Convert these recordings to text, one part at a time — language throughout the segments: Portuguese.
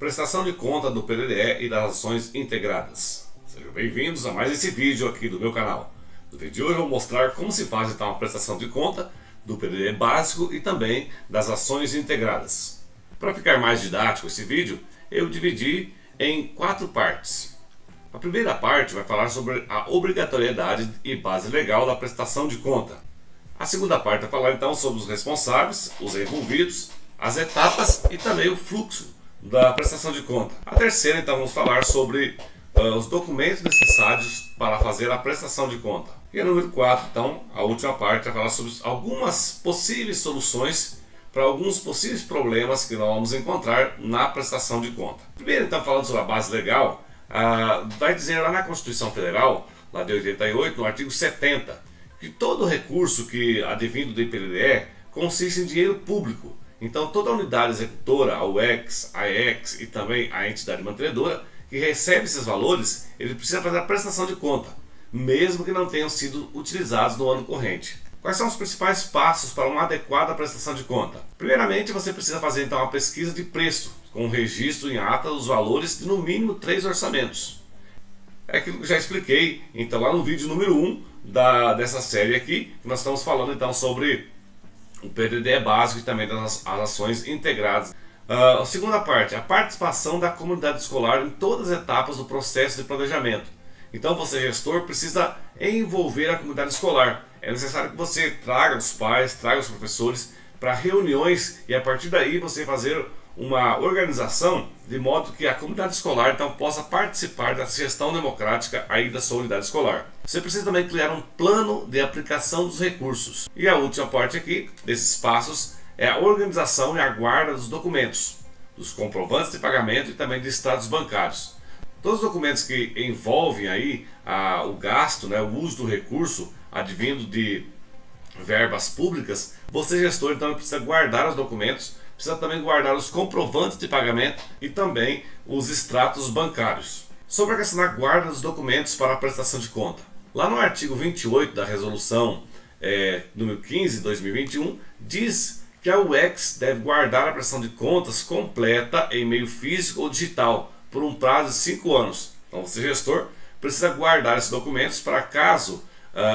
Prestação de conta do PDD e das ações integradas. Sejam bem-vindos a mais esse vídeo aqui do meu canal. No vídeo de hoje eu vou mostrar como se faz então a prestação de conta do PDD básico e também das ações integradas. Para ficar mais didático esse vídeo, eu dividi em 4 partes. A primeira parte vai falar sobre a obrigatoriedade e base legal da prestação de conta. A segunda parte vai falar então sobre os responsáveis, os envolvidos, as etapas e também o fluxo da prestação de conta. A terceira então vamos falar sobre os documentos necessários para fazer a prestação de conta. E a número 4 então, a última parte vai falar sobre algumas possíveis soluções para alguns possíveis problemas que nós vamos encontrar na prestação de conta. Primeiro então, falando sobre a base legal, vai dizer lá na Constituição Federal, lá de 88, no artigo 70, que todo recurso que advindo do IPDE consiste em dinheiro público. Então toda a unidade executora, a UEX, a EX e também a entidade mantenedora que recebe esses valores, ele precisa fazer a prestação de conta, mesmo que não tenham sido utilizados no ano corrente. Quais são os principais passos para uma adequada prestação de conta? Primeiramente, você precisa fazer então uma pesquisa de preço, com registro em ata dos valores de no mínimo 3 orçamentos. É aquilo que já expliquei então lá no vídeo número 1 dessa série aqui, que nós estamos falando então sobre o PDD básico e também das ações integradas. A segunda parte, a participação da comunidade escolar em todas as etapas do processo de planejamento. Então você, gestor, precisa envolver a comunidade escolar. É necessário que você traga os pais, traga os professores para reuniões e a partir daí você fazer uma organização de modo que a comunidade escolar então possa participar da gestão democrática aí da sua unidade escolar. Você precisa também criar um plano de aplicação dos recursos. E a última parte aqui desses passos é a organização e a guarda dos documentos, dos comprovantes de pagamento e também de extratos bancários. Todos os documentos que envolvem aí o gasto, o uso do recurso advindo de verbas públicas, você, gestor, então precisa guardar os documentos, precisa também guardar os comprovantes de pagamento e também os extratos bancários. Sobre a questão da guarda dos documentos para a prestação de conta. Lá no artigo 28 da resolução número 15 de 2021, diz que a UEX deve guardar a prestação de contas completa em meio físico ou digital por um prazo de 5 anos. Então você, gestor, precisa guardar esses documentos para caso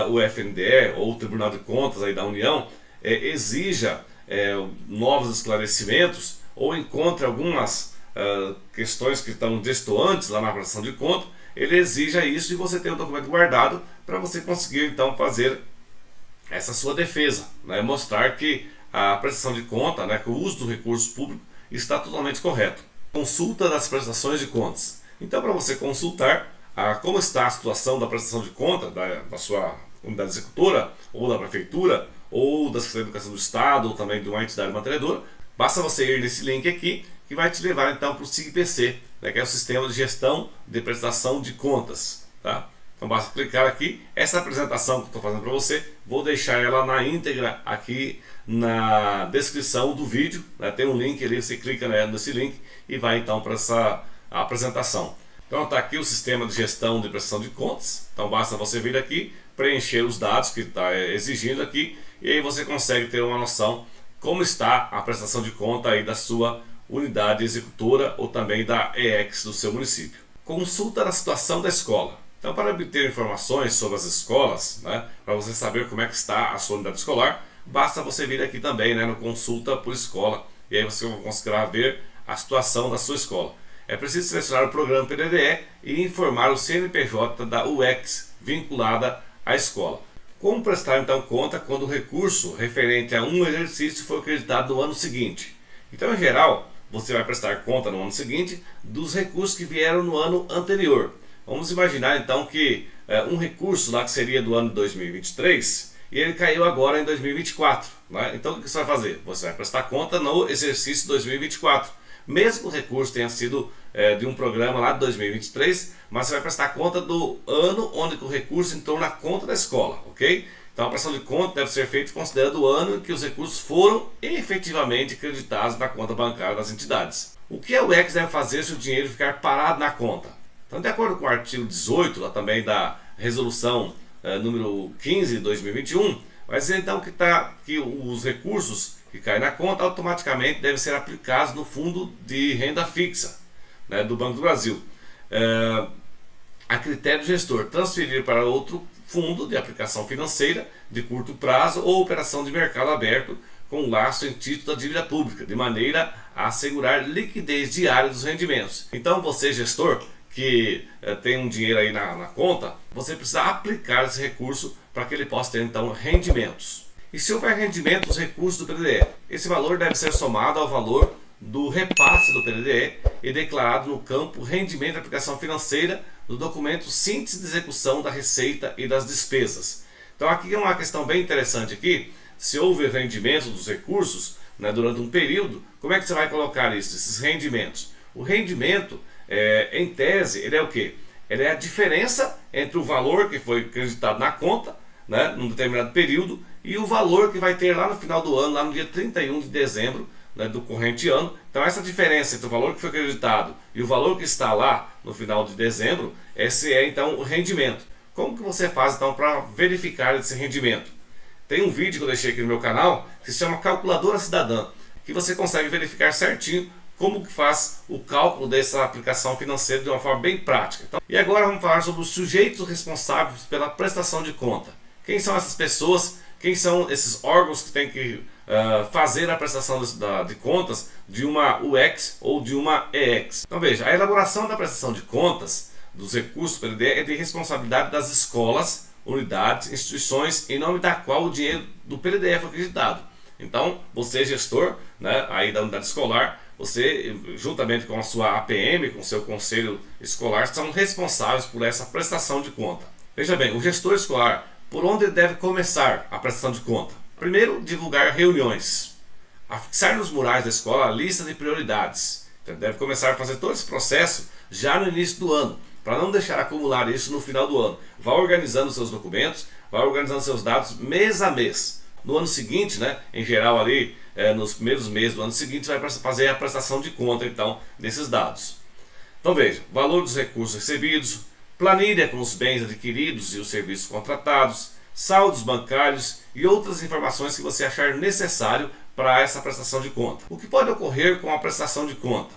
o FNDE ou o Tribunal de Contas aí da União exija novos esclarecimentos ou encontre algumas questões que estão destoantes lá na prestação de conta, ele exija isso e você tem o documento guardado para você conseguir então fazer essa sua defesa, mostrar que a prestação de conta, que o uso do recurso público está totalmente correto. Consulta das prestações de contas. Então, para você consultar como está a situação da prestação de conta da sua unidade executora ou da prefeitura ou da Secretaria de Educação do Estado ou também de uma entidade mantenedora, basta você ir nesse link aqui que vai te levar então para o SIGPC, que é o Sistema de Gestão de Prestação de Contas. Tá? Então basta clicar aqui. Essa apresentação que eu estou fazendo para você, vou deixar ela na íntegra aqui na descrição do vídeo. Tem um link ali, você clica nesse link e vai então para essa apresentação. Então está aqui o Sistema de Gestão de Prestação de Contas. Então basta você vir aqui, preencher os dados que está exigindo aqui e aí você consegue ter uma noção como está a prestação de conta aí da sua unidade executora ou também da EX do seu município. Consulta da situação da escola. Então, para obter informações sobre as escolas, para você saber como é que está a sua unidade escolar, basta você vir aqui também no Consulta por Escola e aí você conseguirá ver a situação da sua escola. É preciso selecionar o programa PDDE e informar o CNPJ da UEX vinculada à escola. Como prestar então conta quando o recurso referente a um exercício foi acreditado no ano seguinte? Então, em geral, você vai prestar conta no ano seguinte dos recursos que vieram no ano anterior. Vamos imaginar então que um recurso lá que seria do ano 2023 e ele caiu agora em 2024. Então o que você vai fazer? Você vai prestar conta no exercício 2024. Mesmo que o recurso tenha sido de um programa lá de 2023, mas você vai prestar conta do ano onde o recurso entrou na conta da escola, ok? Então a prestação de conta deve ser feita considerando o ano em que os recursos foram efetivamente creditados na conta bancária das entidades. O que a UEX deve fazer se o dinheiro ficar parado na conta? Então, de acordo com o artigo 18 lá também da resolução número 15 de 2021, vai dizer então que os recursos que caem na conta automaticamente devem ser aplicados no fundo de renda fixa. né, do Banco do Brasil. A critério do gestor, transferir para outro fundo de aplicação financeira de curto prazo ou operação de mercado aberto com laço em título da dívida pública, de maneira a assegurar liquidez diária dos rendimentos. Então você, gestor, que tem um dinheiro aí na conta, você precisa aplicar esse recurso para que ele possa ter então rendimentos. E se houver rendimento dos recursos do PDDE, esse valor deve ser somado ao valor do repasse do PDDE e declarado no campo rendimento de aplicação financeira do documento síntese de execução da receita e das despesas. Então aqui é uma questão bem interessante aqui. Se houve rendimento dos recursos, né, durante um período, como é que você vai colocar isso, esses rendimentos? O rendimento, em tese, ele é o quê? Ele é a diferença entre o valor que foi acreditado na conta, né, num determinado período, e o valor que vai ter lá no final do ano, lá no dia 31 de dezembro, né, do corrente ano. Então essa diferença entre o valor que foi acreditado e o valor que está lá no final de dezembro, esse é então o rendimento. Como que você faz então para verificar esse rendimento? Tem um vídeo que eu deixei aqui no meu canal que se chama Calculadora Cidadã, que você consegue verificar certinho como que faz o cálculo dessa aplicação financeira de uma forma bem prática. Então, e agora vamos falar sobre os sujeitos responsáveis pela prestação de conta. Quem são essas pessoas? Quem são esses órgãos que têm que fazer a prestação de contas de uma UEX ou de uma EX? Então veja, a elaboração da prestação de contas dos recursos do PDD é de responsabilidade das escolas, unidades, instituições em nome da qual o dinheiro do PDD foi acreditado. Então, você gestor, né, aí da unidade escolar, você juntamente com a sua APM, com o seu conselho escolar, são responsáveis por essa prestação de conta. Veja bem, o gestor escolar, por onde ele deve começar a prestação de conta? Primeiro, divulgar reuniões, afixar nos murais da escola a lista de prioridades. Então, deve começar a fazer todo esse processo já no início do ano, para não deixar acumular isso no final do ano. Vá organizando seus documentos, vá organizando seus dados mês a mês. No ano seguinte, né, em geral ali, nos primeiros meses do ano seguinte, vai fazer a prestação de conta então desses dados. Então veja, valor dos recursos recebidos, planilha com os bens adquiridos e os serviços contratados, saldos bancários e outras informações que você achar necessário para essa prestação de conta. O que pode ocorrer com a prestação de conta?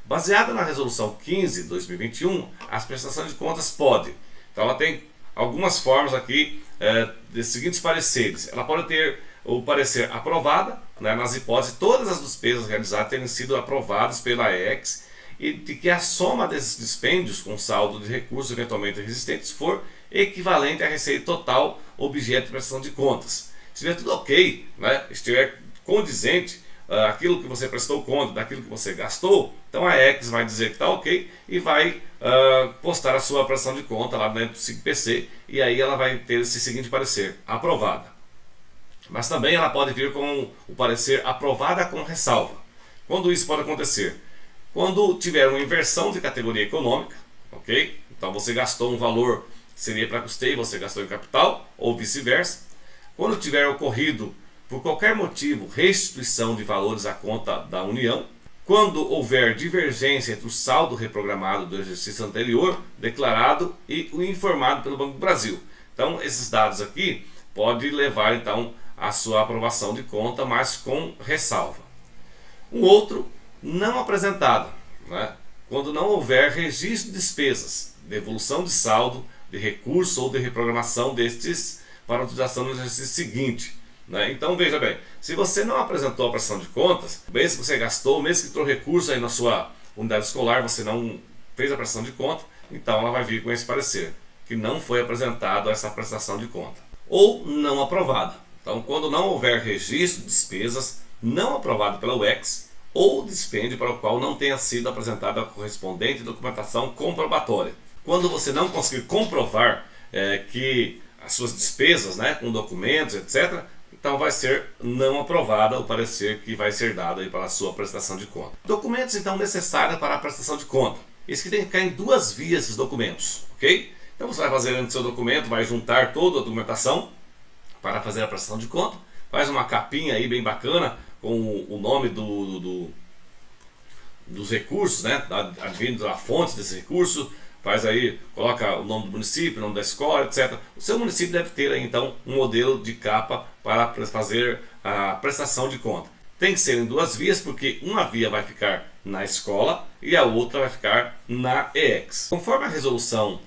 Baseada na resolução 15 de 2021, as prestações de contas podem. Então ela tem algumas formas aqui de seguintes pareceres. Ela pode ter o parecer aprovada, né, nas hipóteses de todas as despesas realizadas terem sido aprovadas pela EX e de que a soma desses dispêndios com saldo de recursos eventualmente resistentes for equivalente à receita total objeto de prestação de contas. Se estiver tudo ok, né, estiver condizente aquilo que você prestou conta daquilo que você gastou, então a EX vai dizer que está ok e vai postar a sua prestação de conta lá dentro do SIGPC, e aí ela vai ter esse seguinte parecer: aprovada. Mas também ela pode vir com o parecer aprovada com ressalva. Quando isso pode acontecer? Quando tiver uma inversão de categoria econômica, ok? Então você gastou um valor que seria para custeio, você gastou em capital, ou vice-versa. Quando tiver ocorrido, por qualquer motivo, restituição de valores à conta da União. Quando houver divergência entre o saldo reprogramado do exercício anterior, declarado, e o informado pelo Banco do Brasil. Então, esses dados aqui podem levar então à sua aprovação de conta, mas com ressalva. Um outro, não apresentado, né? Quando não houver registro de despesas, devolução de saldo, de recurso ou de reprogramação destes para a utilização no exercício seguinte. Então veja bem, se você não apresentou a prestação de contas, mesmo que você gastou, mesmo que entrou recurso aí na sua unidade escolar, você não fez a prestação de conta, então ela vai vir com esse parecer, que não foi apresentado essa prestação de conta. Ou não aprovada. Então quando não houver registro de despesas não aprovado pela UEX, ou dispêndio para o qual não tenha sido apresentada a correspondente documentação comprobatória. Quando você não conseguir comprovar que as suas despesas, né, com documentos, etc., então vai ser não aprovada o parecer que vai ser dado aí para a sua prestação de conta. Documentos então necessários para a prestação de conta. Isso que tem que ficar em duas vias esses documentos, ok? Então você vai fazer no seu documento, vai juntar toda a documentação para fazer a prestação de conta, faz uma capinha aí bem bacana com o nome dos recursos, né, advindo da fonte desse recurso, faz aí, coloca o nome do município, o nome da escola, etc. O seu município deve ter aí, então um modelo de capa para fazer a prestação de conta. Tem que ser em duas vias, porque uma via vai ficar na escola e a outra vai ficar na EX. Conforme a resolução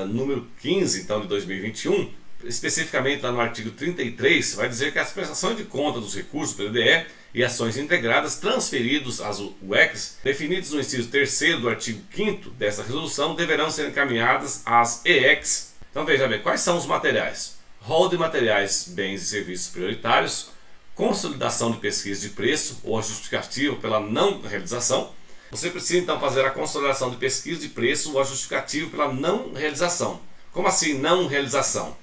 número 15 então, de 2021, especificamente lá no artigo 33, vai dizer que as prestações de conta dos recursos do PDDE e ações integradas transferidos às UECs, definidos no inciso 3º do artigo 5º dessa resolução, deverão ser encaminhadas às EECs. Então veja bem, quais são os materiais? Rol de materiais, bens e serviços prioritários, consolidação de pesquisa de preço ou a justificativa pela não realização. Você precisa então fazer a consolidação de pesquisa de preço ou a justificativa pela não realização. Como assim não realização?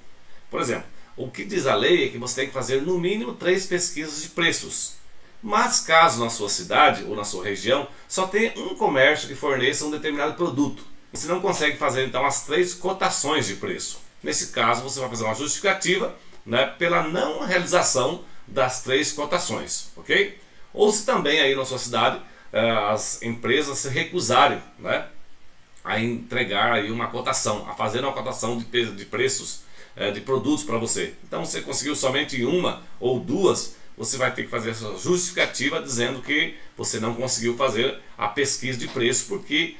Por exemplo, o que diz a lei é que você tem que fazer no mínimo 3 pesquisas de preços. Mas caso na sua cidade ou na sua região só tenha um comércio que forneça um determinado produto, você não consegue fazer então as 3 cotações de preço. Nesse caso você vai fazer uma justificativa, né, pela não realização das 3 cotações, ok? Ou se também aí na sua cidade as empresas se recusarem, né, a entregar aí uma cotação, a fazer uma cotação de preços de produtos para você. Então você conseguiu somente uma ou duas, você vai ter que fazer essa justificativa dizendo que você não conseguiu fazer a pesquisa de preço porque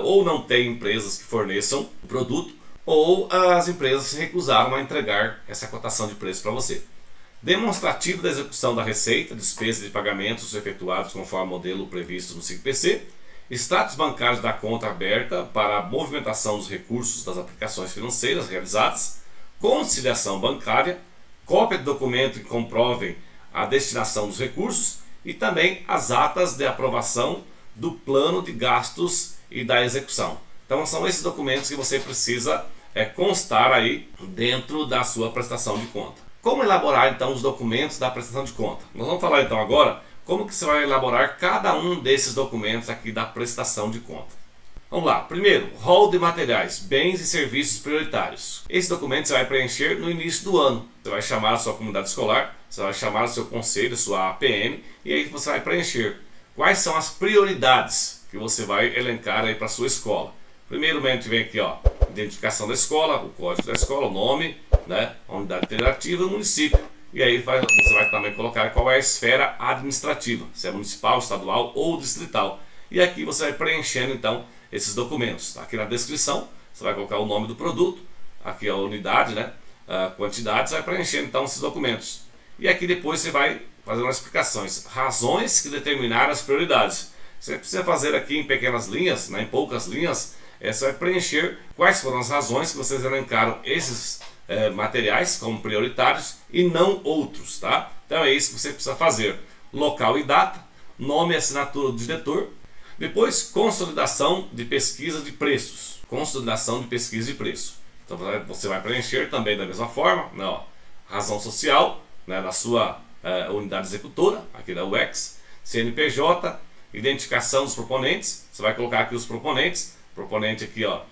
ou não tem empresas que forneçam o produto ou as empresas se recusaram a entregar essa cotação de preço para você. Demonstrativo da execução da receita, despesas de pagamentos efetuados conforme o modelo previsto no SIGPC, status bancários da conta aberta para a movimentação dos recursos das aplicações financeiras realizadas, conciliação bancária, cópia de documento que comprovem a destinação dos recursos e também as atas de aprovação do plano de gastos e da execução. Então são esses documentos que você precisa constar aí dentro da sua prestação de conta. Como elaborar então os documentos da prestação de conta? Nós vamos falar então agora como que você vai elaborar cada um desses documentos aqui da prestação de conta. Vamos lá, primeiro, rol de materiais, bens e serviços prioritários. Esse documento você vai preencher no início do ano. Você vai chamar a sua comunidade escolar, você vai chamar o seu conselho, a sua APM, e aí você vai preencher quais são as prioridades que você vai elencar aí para a sua escola. Primeiramente vem aqui, ó, identificação da escola, o código da escola, o nome, né, a unidade federativa e o município. E aí você vai também colocar qual é a esfera administrativa, se é municipal, estadual ou distrital. E aqui você vai preenchendo então esses documentos. Aqui na descrição você vai colocar o nome do produto, aqui a unidade, né, a quantidade, você vai preenchendo então esses documentos. E aqui depois você vai fazer umas explicações, razões que determinaram as prioridades. Você precisa fazer aqui em pequenas linhas, né, em poucas linhas, você vai preencher quais foram as razões que vocês elencaram esses materiais como prioritários e não outros, tá? Então é isso que você precisa fazer. Local e data, nome e assinatura do diretor. Depois, consolidação de pesquisa de preços. Consolidação de pesquisa de preço. Então você vai preencher também da mesma forma, né, ó, razão social, né, da sua unidade executora, aqui da UEX, CNPJ, identificação dos proponentes. Você vai colocar aqui os proponentes. Proponente aqui, ó,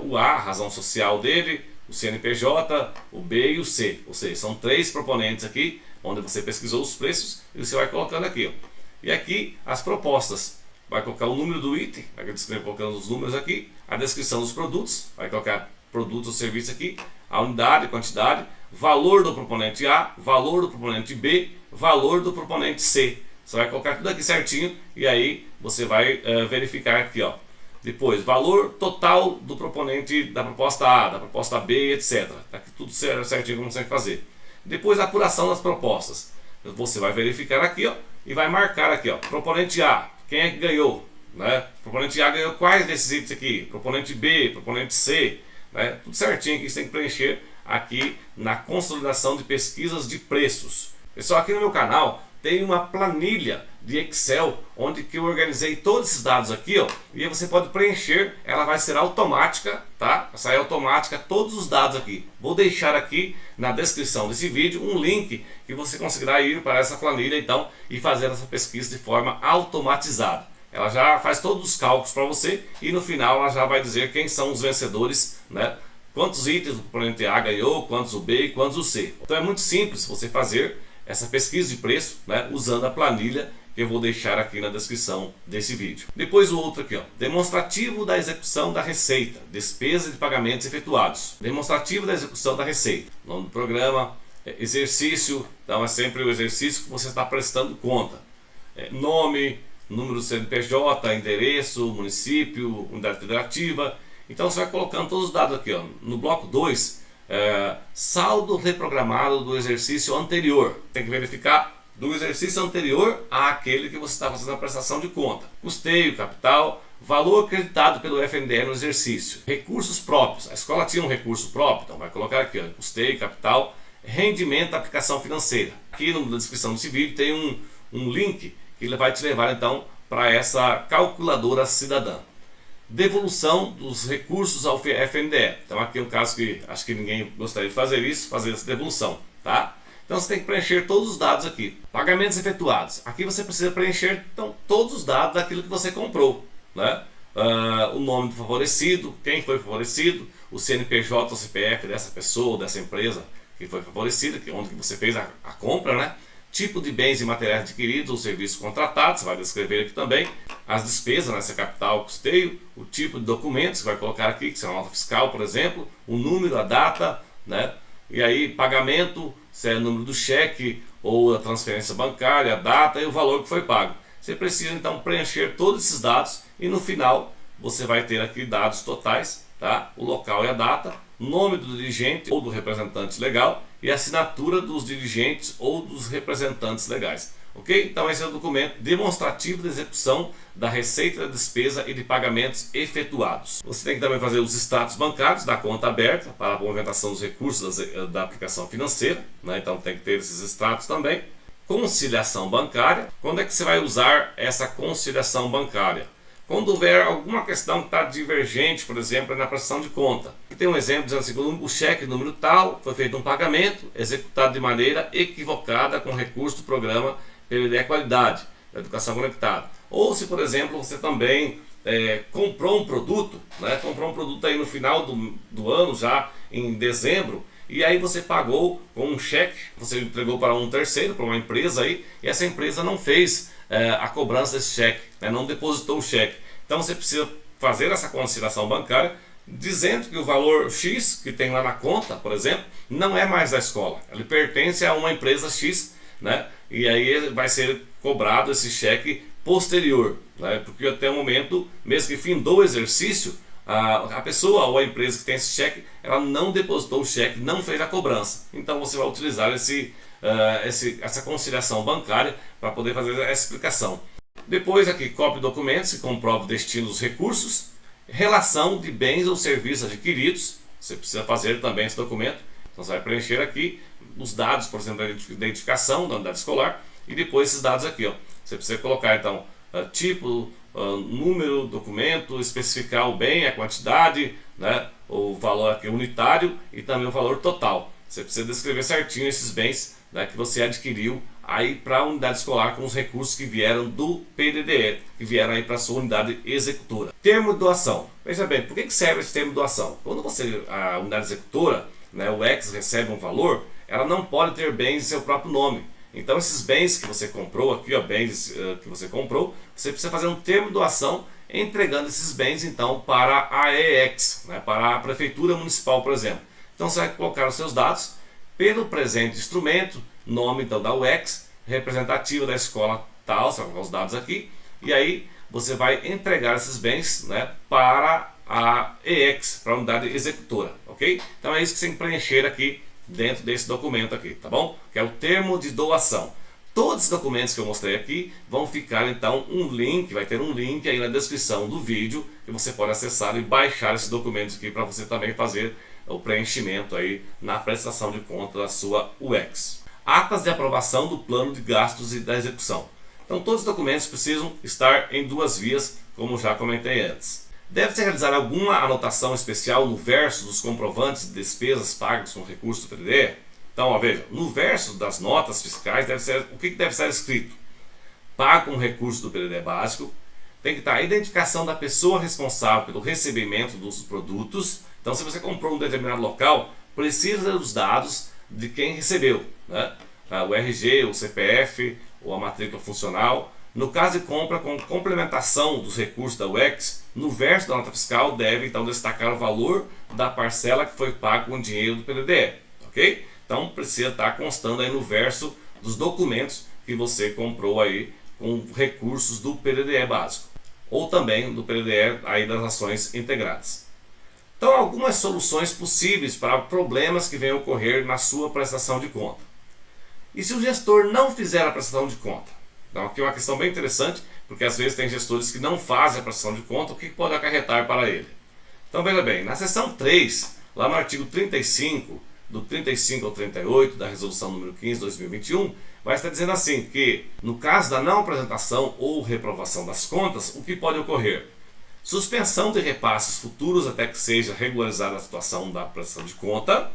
o A, a razão social dele, o CNPJ, o B e o C. Ou seja, são 3 proponentes aqui, onde você pesquisou os preços e você vai colocando aqui, ó. E aqui as propostas. Vai colocar o número do item, vai colocando os números aqui, a descrição dos produtos, vai colocar produtos ou serviços aqui, a unidade, quantidade, valor do proponente A, valor do proponente B, valor do proponente C. Você vai colocar tudo aqui certinho e aí você vai verificar aqui, ó. Depois, valor total do proponente da proposta A, da proposta B, etc. Tá aqui tudo certinho como você vai fazer. Depois, a apuração das propostas. Você vai verificar aqui, ó, e vai marcar aqui, ó, proponente A, quem é que ganhou? Né? Proponente A ganhou quais desses itens aqui? Proponente B, proponente C, né? Tudo certinho que você tem que preencher aqui na consolidação de pesquisas de preços. Pessoal, aqui no meu canal tem uma planilha de Excel onde que eu organizei todos esses dados aqui, ó, e aí você pode preencher, ela vai ser automática, tá? Vai sair automática todos os dados aqui. Vou deixar aqui na descrição desse vídeo um link que você conseguirá ir para essa planilha então e fazer essa pesquisa de forma automatizada. Ela já faz todos os cálculos para você e no final ela já vai dizer quem são os vencedores, né? Quantos itens o proponente A ganhou, quantos o B e quantos o C. Então é muito simples você fazer essa pesquisa de preço, né, usando a planilha que eu vou deixar aqui na descrição desse vídeo. Depois o outro aqui, ó, demonstrativo da execução da receita, despesa de pagamentos efetuados. Demonstrativo da execução da receita. Nome do programa, exercício, então é sempre o exercício que você está prestando conta. nome, número do CNPJ, endereço, município, unidade federativa. Então você vai colocando todos os dados aqui, ó. No bloco 2, saldo reprogramado do exercício anterior. Tem que verificar do exercício anterior àquele que você está fazendo a prestação de conta. Custeio, capital, valor acreditado pelo FNDE no exercício. Recursos próprios. A escola tinha um recurso próprio, então vai colocar aqui, ó, custeio, capital, rendimento da aplicação financeira. Aqui na descrição desse vídeo tem um link que ele vai te levar então para essa calculadora cidadã. Devolução dos recursos ao FNDE. Então aqui é um caso que acho que ninguém gostaria de fazer isso, fazer essa devolução, tá? Então você tem que preencher todos os dados aqui. Pagamentos efetuados. Aqui você precisa preencher então todos os dados daquilo que você comprou, né? O nome do favorecido, quem foi favorecido, o CNPJ ou CPF dessa pessoa, dessa empresa que foi favorecida, onde você fez a compra, né? Tipo de bens e materiais adquiridos ou serviços contratados, você vai descrever aqui também. As despesas, nessa capital, custeio, o tipo de documentos, você vai colocar aqui, que são a nota fiscal, por exemplo, o número, a data, né? E aí pagamento, se é o número do cheque ou a transferência bancária, a data e o valor que foi pago. Você precisa então preencher todos esses dados e no final você vai ter aqui dados totais, tá? O local e a data, nome do dirigente ou do representante legal e assinatura dos dirigentes ou dos representantes legais. Ok? Então esse é o documento demonstrativo de execução da receita, da despesa e de pagamentos efetuados. Você tem que também fazer os extratos bancários da conta aberta para a movimentação dos recursos da aplicação financeira, né? Então tem que ter esses extratos também. Conciliação bancária. Quando é que você vai usar essa conciliação bancária? Quando houver alguma questão que está divergente, por exemplo, na prestação de conta. Aqui tem um exemplo dizendo assim, o cheque número tal, foi feito um pagamento executado de maneira equivocada com recurso do programa PDD Qualidade, da Educação Conectada. Ou se, por exemplo, você também comprou um produto, né? Comprou um produto aí no final do ano, já em dezembro, e aí você pagou com um cheque, você entregou para um terceiro, para uma empresa aí, e essa empresa não fez a cobrança desse cheque, né? Não depositou o cheque. Então você precisa fazer essa conciliação bancária, dizendo que o valor X que tem lá na conta, por exemplo, não é mais da escola, ele pertence a uma empresa X, né? E aí vai ser cobrado esse cheque posterior, né? Porque até o momento, mesmo que findou o exercício, a pessoa ou a empresa que tem esse cheque, ela não depositou o cheque, não fez a cobrança. Então você vai utilizar essa conciliação bancária para poder fazer essa explicação. Depois aqui, cópia de documentos que comprova o destino dos recursos, relação de bens ou serviços adquiridos, você precisa fazer também esse documento. Então você vai preencher aqui os dados, por exemplo, da identificação da unidade escolar e depois esses dados aqui, ó. Você precisa colocar então tipo, número, documento, especificar o bem, a quantidade, né, o valor aqui unitário e também o valor total. Você precisa descrever certinho esses bens, né, que você adquiriu aí para a unidade escolar com os recursos que vieram do PDDE, que vieram aí para a sua unidade executora. Termo de doação. Veja bem, por que serve esse termo de doação? Quando a unidade executora, né, o ex recebe um valor, ela não pode ter bens em seu próprio nome. Então esses bens que você comprou aqui, ó, bens que você comprou, você precisa fazer um termo de doação entregando esses bens então para a EX, né, para a Prefeitura Municipal, por exemplo. Então você vai colocar os seus dados pelo presente instrumento, nome então da UEX, representativa da escola tal, você vai colocar os dados aqui, e aí você vai entregar esses bens, né, para a EX, para a unidade executora, ok? Então é isso que você tem que preencher aqui dentro desse documento aqui, tá bom? Que é o termo de doação. Todos os documentos que eu mostrei aqui vão ficar então vai ter um link aí na descrição do vídeo que você pode acessar e baixar esses documentos aqui para você também fazer o preenchimento aí na prestação de conta da sua UEX. Atas de aprovação do plano de gastos e da execução. Então todos os documentos precisam estar em duas vias, como já comentei antes. Deve-se realizar alguma anotação especial no verso dos comprovantes de despesas pagas com recurso do PDD? Então, ó, veja, no verso das notas fiscais, o que deve ser escrito? Pago com recurso do PDD básico, tem que estar a identificação da pessoa responsável pelo recebimento dos produtos. Então, se você comprou um determinado local, precisa dos dados de quem recebeu, né? O RG, o CPF, ou a matrícula funcional. No caso de compra com complementação dos recursos da UEX, no verso da nota fiscal deve então destacar o valor da parcela que foi pago com dinheiro do PDD, ok? Então precisa estar constando aí no verso dos documentos que você comprou aí com recursos do PDDE básico, ou também do PDDE aí das ações integradas. Então, algumas soluções possíveis para problemas que venham a ocorrer na sua prestação de conta. E se o gestor não fizer a prestação de conta? Então, aqui é uma questão bem interessante, porque às vezes tem gestores que não fazem a prestação de conta, o que pode acarretar para ele? Então, veja bem, na seção 3, lá no artigo 35, do 35 ao 38 da resolução número 15/2021, vai estar dizendo assim que, no caso da não apresentação ou reprovação das contas, o que pode ocorrer? Suspensão de repasses futuros até que seja regularizada a situação da prestação de conta,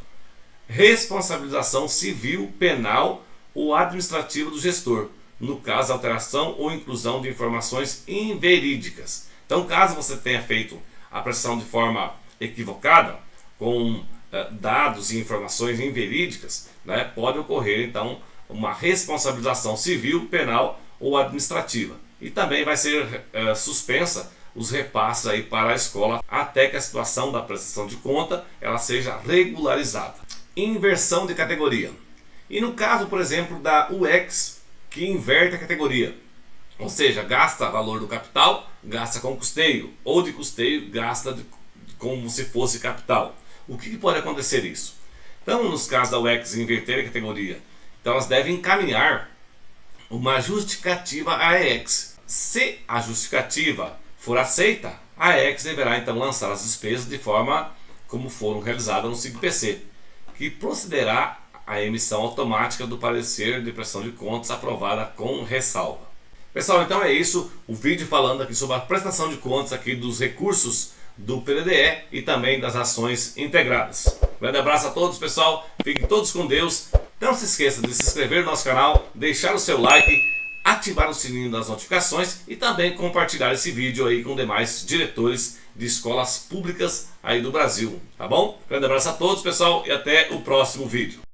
responsabilização civil, penal ou administrativa do gestor, no caso alteração ou inclusão de informações inverídicas. Então, caso você tenha feito a prestação de forma equivocada, com dados e informações inverídicas, né, pode ocorrer então uma responsabilização civil, penal ou administrativa. E também vai ser suspensa os repasses aí para a escola até que a situação da prestação de conta ela seja regularizada. Inversão de categoria. E no caso, por exemplo, da UEX, que inverte a categoria, ou seja, gasta valor do capital, gasta com custeio, ou de custeio, gasta como se fosse capital. O que pode acontecer isso? Então, nos casos da UEX inverter a categoria, então elas devem encaminhar uma justificativa à EX. Se a justificativa for aceita, a EX deverá então lançar as despesas de forma como foram realizadas no SIGPC, que procederá à emissão automática do parecer de prestação de contas aprovada com ressalva. Pessoal, então é isso, o vídeo falando aqui sobre a prestação de contas aqui dos recursos do PDDE e também das ações integradas. Grande abraço a todos, pessoal, fiquem todos com Deus. Não se esqueça de se inscrever no nosso canal, deixar o seu like, ativar o sininho das notificações e também compartilhar esse vídeo aí com demais diretores de escolas públicas aí do Brasil, tá bom? Grande abraço a todos, pessoal, e até o próximo vídeo.